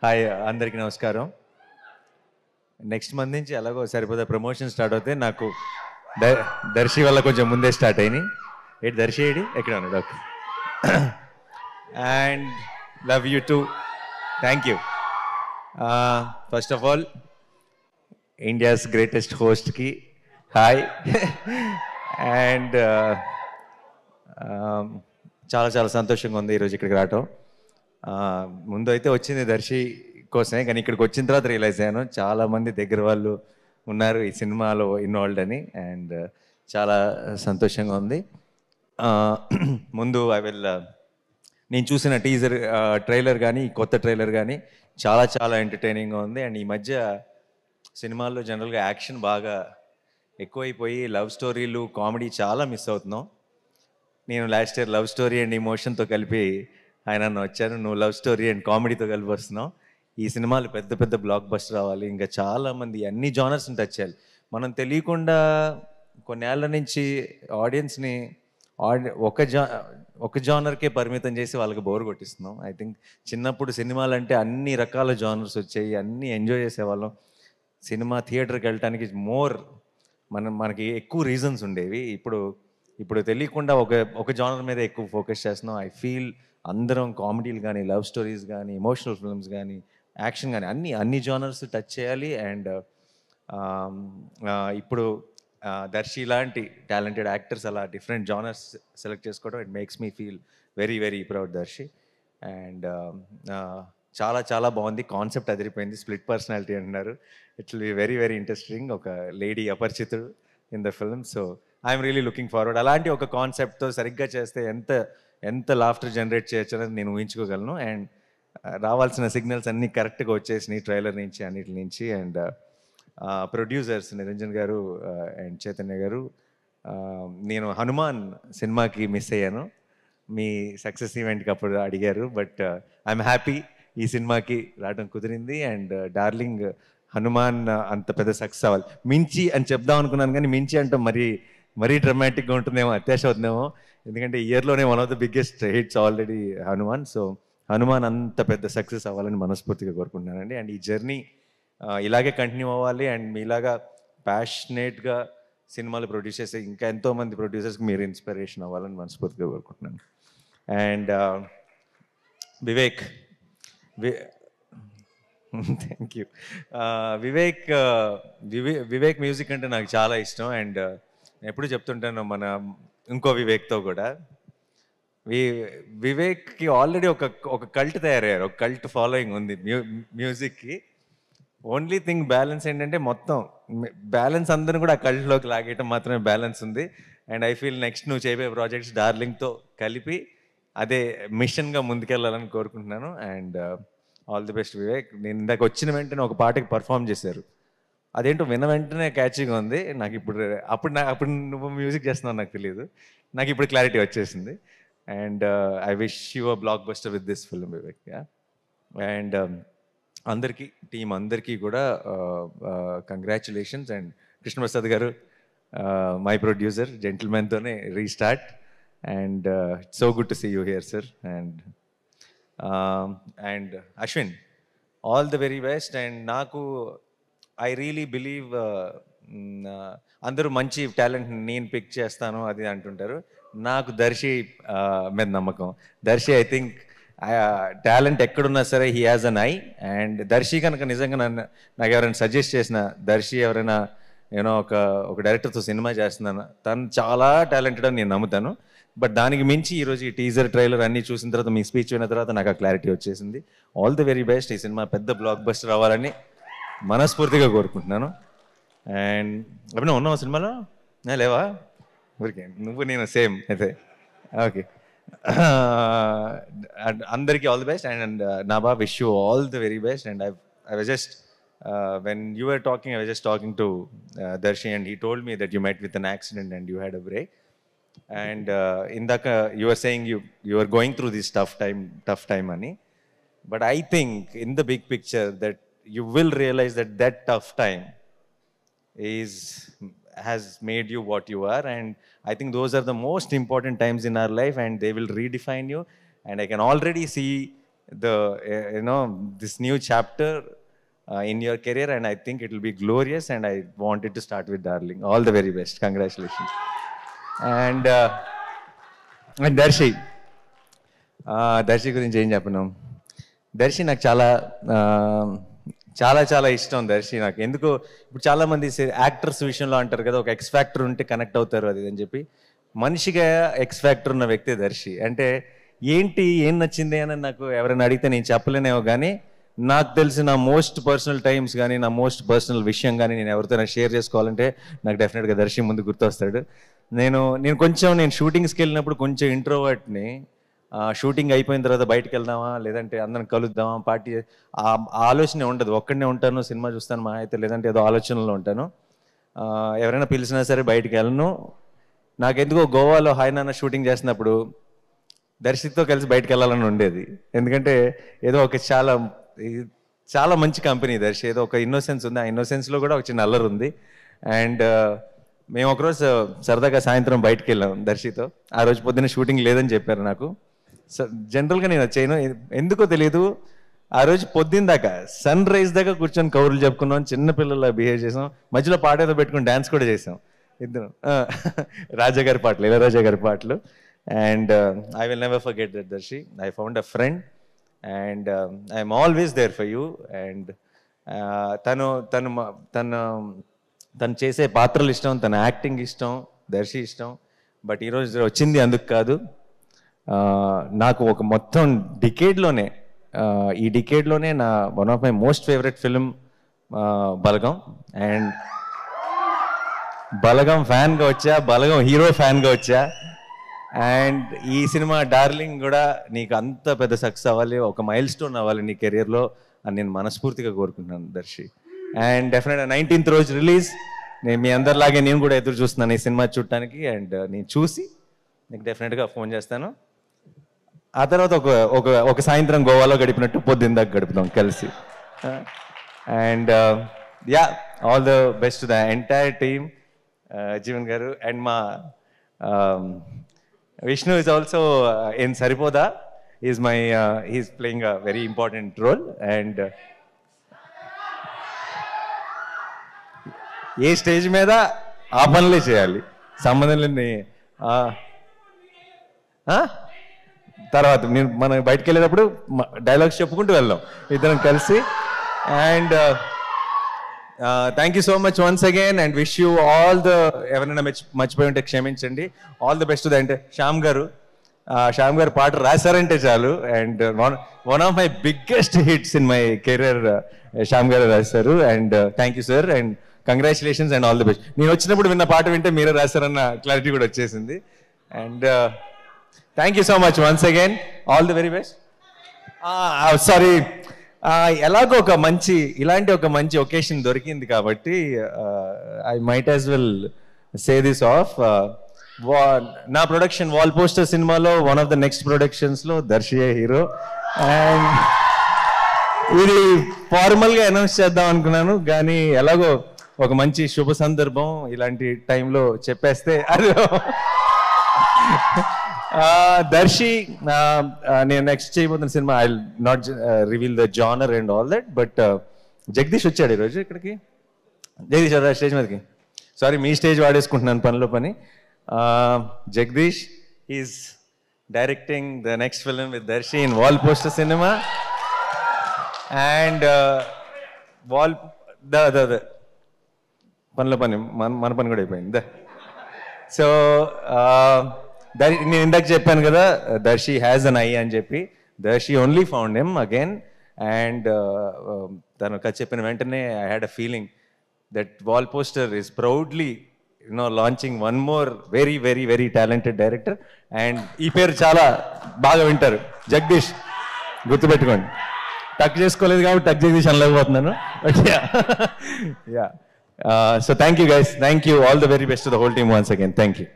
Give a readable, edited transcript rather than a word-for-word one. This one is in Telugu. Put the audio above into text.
హాయ్ అందరికీ నమస్కారం. నెక్స్ట్ మంత్ నుంచి ఎలాగో సరిపోతే ప్రమోషన్ స్టార్ట్ అవుతాయి. నాకు దర్శి వల్ల కొంచెం ముందే స్టార్ట్ అయినాయి. ఏంటి దర్శి ఏడి ఎక్కడ ఉన్నాడు? Okay. And love you too. Thank you. First of all India's greatest హోస్ట్కి హాయ్. అండ్ చాలా చాలా సంతోషంగా ఉంది ఈరోజు ఇక్కడికి రావటం. ముందు అయితే వచ్చింది దర్శి కోసమే, కానీ ఇక్కడికి వచ్చిన తర్వాత రియలైజ్ అయ్యాను చాలామంది దగ్గర వాళ్ళు ఉన్నారు ఈ సినిమాలో ఇన్వాల్వ్డ్ అని. అండ్ చాలా సంతోషంగా ఉంది. ముందు నేను చూసిన టీజర్ ట్రైలర్ కానీ కొత్త ట్రైలర్ కానీ చాలా చాలా ఎంటర్టైనింగ్గా ఉంది. అండ్ ఈ మధ్య సినిమాల్లో జనరల్గా యాక్షన్ బాగా ఎక్కువైపోయి లవ్ స్టోరీలు కామెడీ చాలా మిస్ అవుతున్నాం. నేను last year love story and ఇమోషన్తో కలిపి ఆయన వచ్చాను, నువ్వు లవ్ స్టోరీ అండ్ కామెడీతో కలిపి వస్తున్నావు. ఈ సినిమాలు పెద్ద పెద్ద బ్లాక్ బస్టర్ రావాలి, ఇంకా చాలామంది అన్ని జానర్స్ని టచ్ చేయాలి. మనం తెలియకుండా కొన్నేళ్ల నుంచి ఆడియన్స్ని ఒక జానర్కే పరిమితం చేసి వాళ్ళకి బోర్ కొట్టిస్తున్నాం. ఐ థింక్ చిన్నప్పుడు సినిమాలు అంటే అన్ని రకాల జానర్స్ వచ్చాయి, అన్నీ ఎంజాయ్ చేసేవాళ్ళం. సినిమా థియేటర్కి వెళ్ళటానికి మనకి ఎక్కువ రీజన్స్ ఉండేవి. ఇప్పుడు తెలియకుండా ఒక జానర్ మీద ఎక్కువ ఫోకస్ చేస్తున్నాం. ఐ ఫీల్ అందరం కామెడీలు కానీ లవ్ స్టోరీస్ కానీ ఎమోషనల్ ఫిల్మ్స్ కానీ యాక్షన్ కానీ అన్ని జానర్స్ టచ్ చేయాలి. అండ్ ఇప్పుడు దర్శి లాంటి టాలెంటెడ్ యాక్టర్స్ అలా డిఫరెంట్ జానర్స్ సెలెక్ట్ చేసుకోవడం it makes me feel very very proud Darshi. And చాలా చాలా బాగుంది, కాన్సెప్ట్ అదిరిపోయింది. స్ప్లిట్ పర్సనాలిటీ అంటున్నారు. It will be very very interesting. ఒక లేడీ అపరిచితుడు in the film. So I'm really looking forward. అలాంటి ఒక కాన్సెప్ట్తో సరిగ్గా చేస్తే ఎంత లాఫ్టర్ జనరేట్ చేయొచ్చు అనేది నేను ఊహించుకోగలను. అండ్ రావాల్సిన సిగ్నల్స్ అన్నీ కరెక్ట్గా వచ్చేసినాయి ట్రైలర్ నుంచి అన్నిటి నుంచి. అండ్ ప్రొడ్యూసర్స్ నిరంజన్ గారు అండ్ చైతన్య గారు, నేను హనుమాన్ సినిమాకి మిస్ అయ్యాను. మీ సక్సెస్ ఈవెంట్కి అప్పుడు అడిగారు, బట్ ఐఎమ్ హ్యాపీ ఈ సినిమాకి రావడం కుదిరింది. అండ్ డార్లింగ్ హనుమాన్ అంత పెద్ద సక్సెస్ అవ్వాలి. మించి అని చెప్దాం అనుకున్నాను, కానీ మించి అంటే మరీ డ్రమాటిక్గా ఉంటుందేమో, అత్యాశ అవుతుందేమో. ఎందుకంటే ఇయర్లోనే one of the biggest hits already Hanuman. So Hanuman అంత పెద్ద సక్సెస్ అవ్వాలని మనస్ఫూర్తిగా కోరుకుంటున్నానండి. అండ్ ఈ జర్నీ ఇలాగే కంటిన్యూ అవ్వాలి. అండ్ మీలాగా ప్యాషనేట్గా సినిమాలు ప్రొడ్యూస్ చేసే ఇంకా ఎంతోమంది ప్రొడ్యూసర్స్కి మీరు ఇన్స్పిరేషన్ అవ్వాలని మనస్ఫూర్తిగా కోరుకుంటున్నాను. And Vivek thank you. Vivek music అంటే నాకు చాలా ఇష్టం. అండ్ ఎప్పుడు చెప్తుంటాను మన ఇంకో వివేక్తో కూడా, వివేక్కి ఆల్రెడీ ఒక కల్ట్ తయారయ్యారు, ఒక కల్ట్ ఫాలోయింగ్ ఉంది మ్యూజిక్కి. ఓన్లీ థింగ్ బ్యాలెన్స్ ఏంటంటే మొత్తం బ్యాలెన్స్ అందరూ కూడా ఆ కల్ట్లోకి లాగేయటం మాత్రమే బ్యాలెన్స్ ఉంది. అండ్ ఐ ఫీల్ నెక్స్ట్ నువ్వు చేయబోయే ప్రాజెక్ట్స్ డార్లింగ్తో కలిపి అదే మిషన్గా ముందుకెళ్ళాలని కోరుకుంటున్నాను. And all the best Vivek. నేను ఇందాక వచ్చిన వెంటనే ఒక పాటకి పర్ఫామ్ చేశారు, అదేంటో విన్న వెంటనే క్యాచీగా ఉంది నాకు. అప్పుడు నువ్వు మ్యూజిక్ చేస్తున్నావు నాకు తెలియదు, నాకు ఇప్పుడు క్లారిటీ వచ్చేసింది. And I wish you a blockbuster with this film Vivek. And team అందరికీ కూడా congratulations. And Krishnaprasad garu, my producer, జెంటిల్మెన్తోనే restart. And it's so good to see you here sir. And Ashwin, all the very best. And నాకు ఐ రియలీ బిలీవ్ అందరూ మంచి టాలెంట్ నేను పిక్ చేస్తాను అది అంటుంటారు. నాకు దర్శి మీద నమ్మకం. దర్శి ఐ థింక్ టాలెంట్ ఎక్కడున్నా సరే he has an eye. And Darshi కనుక నిజంగా నాకు ఎవరైనా సజెస్ట్ చేసిన, దర్శి ఎవరైనా ఒక డైరెక్టర్తో సినిమా చేస్తున్నాను, తను చాలా టాలెంటెడ్ అని నేను నమ్ముతాను. బట్ దానికి మించి ఈరోజు ఈ టీజర్ ట్రైలర్ అన్నీ చూసిన తర్వాత, మీ స్పీచ్ విన్న తర్వాత నాకు ఆ క్లారిటీ వచ్చేసింది. All the very best. ఈ సినిమా పెద్ద బ్లాక్ బస్టర్ అవ్వాలని మనస్ఫూర్తిగా కోరుకుంటున్నాను. అండ్ అప్పుడు ఉన్నావా సినిమాలో? లేవా? ఊరికే నువ్వు నేను సేమ్ అయితే. ఓకే. అందరికీ all the best. And Naba, wish you all the very best. And I was just when you were talking, I was just talking to Darshi, and he told me that you met with an accident and you had a break. And indaka you were saying you were going through this tough time ani. But I think in the big picture that you will realize that tough time has made you what you are. And I think those are the most important times in our life, and they will redefine you. And I can already see this new chapter in your career, and I think it will be glorious, and I wanted to start with Darling. All the very best. Congratulations. And Darshi గురించి ఏం చెప్పను. దర్శి నాకు చాలా ఇష్టం. దర్శి నాకు ఎందుకో ఇప్పుడు చాలామంది యాక్టర్స్ విషయంలో అంటారు కదా, ఒక ఎక్స్ ఫ్యాక్టర్ ఉంటే కనెక్ట్ అవుతారు అది అని చెప్పి. మనిషిగా ఎక్స్ ఫ్యాక్టర్ ఉన్న వ్యక్తి దర్శి. అంటే ఏం నచ్చింది అని నాకు ఎవరైనా అడిగితే నేను చెప్పలేనేమో, కానీ నాకు తెలిసిన మోస్ట్ పర్సనల్ టైమ్స్ కానీ నా మోస్ట్ పర్సనల్ విషయం కానీ నేను ఎవరితో షేర్ చేసుకోవాలంటే నాకు డెఫినెట్గా దర్శి ముందు గుర్తొస్తాడు. నేను షూటింగ్స్కి వెళ్ళినప్పుడు కొంచెం ఇంట్రోవర్ట్ని. షూటింగ్ అయిపోయిన తర్వాత బయటకు వెళ్దామా, లేదంటే అందరం కలుద్దామా, పార్టీ, ఆ ఆలోచన ఉండదు. ఒక్కడనే ఉంటాను, సినిమా చూస్తాను మా అయితే, లేదంటే ఏదో ఆలోచనలో ఉంటాను. ఎవరైనా పిలిచినా సరే బయటికి వెళ్ళను. నాకెందుకో గోవాలో హాయ్ నాన్న షూటింగ్ చేసినప్పుడు దర్శితో కలిసి బయటకు వెళ్ళాలని ఉండేది. ఎందుకంటే ఏదో ఒక చాలా మంచి కంపెనీ దర్శి. ఏదో ఒక ఇన్నోసెన్స్ ఉంది, ఆ ఇన్నోసెన్స్లో కూడా ఒక చిన్న అల్లరి ఉంది. అండ్ మేము ఒకరోజు సరదాగా సాయంత్రం బయటకు వెళ్ళాం దర్శితో. ఆ రోజు పొద్దున్న షూటింగ్ లేదని చెప్పారు నాకు. జనరల్గా నేను చేయను, ఎందుకో తెలియదు. ఆ రోజు పొద్దున్న దాకా సన్ రైజ్ దాకా కూర్చొని కౌరులు చెప్పుకున్నాం, చిన్నపిల్లల బిహేవ్ చేసాం, మధ్యలో పాట ఏదో పెట్టుకుని డ్యాన్స్ కూడా చేసాం ఇద్దరు. రాజాగారి పాటలు, ఇళయరాజా గారి పాటలు. And I will never forget that Darshi. I found a friend and I'm always there for you. And తను చేసే పాత్రలు ఇష్టం, తన యాక్టింగ్ ఇష్టం, దర్శి ఇష్టం. బట్ ఈరోజు వచ్చింది అందుకు కాదు. నాకు ఒక మొత్తం ఈ డికేడ్లోనే నా one of my most favourite film Balagam. And Balagam ఫ్యాన్గా వచ్చా, బలగం హీరో ఫ్యాన్గా వచ్చా. అండ్ ఈ సినిమా డార్లింగ్ కూడా నీకు అంత పెద్ద సక్సెస్ అవ్వాలి, ఒక మైల్ స్టోన్ అవ్వాలి నీ కెరియర్లో అని నేను మనస్ఫూర్తిగా కోరుకుంటున్నాను దర్శి. అండ్ డెఫినెట్గా 19th రోజు రిలీజ్. నేను మీ అందరిలాగే నేను కూడా ఎదురు చూస్తున్నాను ఈ సినిమా చూడటానికి. అండ్ నేను చూసి నీకు డెఫినెట్గా ఫోన్ చేస్తాను. ఆ తర్వాత ఒక సాయంత్రం గోవాలో గడిపినట్టు పొద్దున్న దాకా గడుపుతాం కలిసి. And all the best to the entire team. Jeevan గారు అండ్ మా Vishnu is also in Saripoda. He's playing a very important role. And A stage మీద ఆ పనులే చేయాలి, సంబంధం లేని. తర్వాత మనం బయటకు వెళ్ళేటప్పుడు డైలాగ్స్ చెప్పుకుంటూ వెళ్దాం ఇద్దరం కలిసి. And thank you so much once again and wish you all the, ఎవరైనా మర్చిపోయి ఉంటే క్షమించండి. All the best to the అంటే శ్యామ్ గారు పాట రాశారంటే చాలు. And one of my biggest hits in my career Shyam గారు రాశారు. And thank you sir and congratulations and all the best. నేను వచ్చినప్పుడు విన్న పాట వింటే మీరే రాశారన్న క్లారిటీ కూడా వచ్చేసింది. And thank you so much once again. All the very best. Sorry, ఎలాగో ఇలాంటి ఒక మంచి ఒకేషన్ దొరికింది కాబట్టి I might as well say this off. నా ప్రొడక్షన్ వాల్ పోస్టర్ సినిమాలో వన్ ఆఫ్ ద నెక్స్ట్ ప్రొడక్షన్స్లో దర్శియే హీరో. అండ్ ఇది ఫార్మల్గా అనౌన్స్ చేద్దాం అనుకున్నాను, కానీ ఎలాగో ఒక మంచి శుభ సందర్భం ఇలాంటి టైంలో చెప్పేస్తే అది. దర్శి నేను నెక్స్ట్ చేయబోతున్న cinema I not reveal the genre and all that, but Jagadish వచ్చాడు ఈరోజు ఇక్కడికి. జగదీష్ స్టేజ్ మీదకి. సారీ, మీ స్టేజ్ వాడేసుకుంటున్నాను పనిలో పని. Jagadish is directing the next film with Darshi in Wall Poster Cinema. And పనిలో పని మన పని కూడా అయిపోయింది. సో నేను ఇందాక చెప్పాను కదా, దర్శి హ్యాజ్ అన్ ఐ అని చెప్పి. Darshi only found him again. And తను కథ చెప్పిన వెంటనే I had a feeling that Wall Poster is proudly launching one more very very very talented director. And ఈ పేరు చాలా బాగా వింటారు, జగదీష్, గుర్తుపెట్టుకోండి. టక్ చేసుకోలేదు కాబట్టి టక్ Jagadish అనలేకపోతున్నాను. So thank you guys. Thank you. All the very best to the whole team once again. Thank you.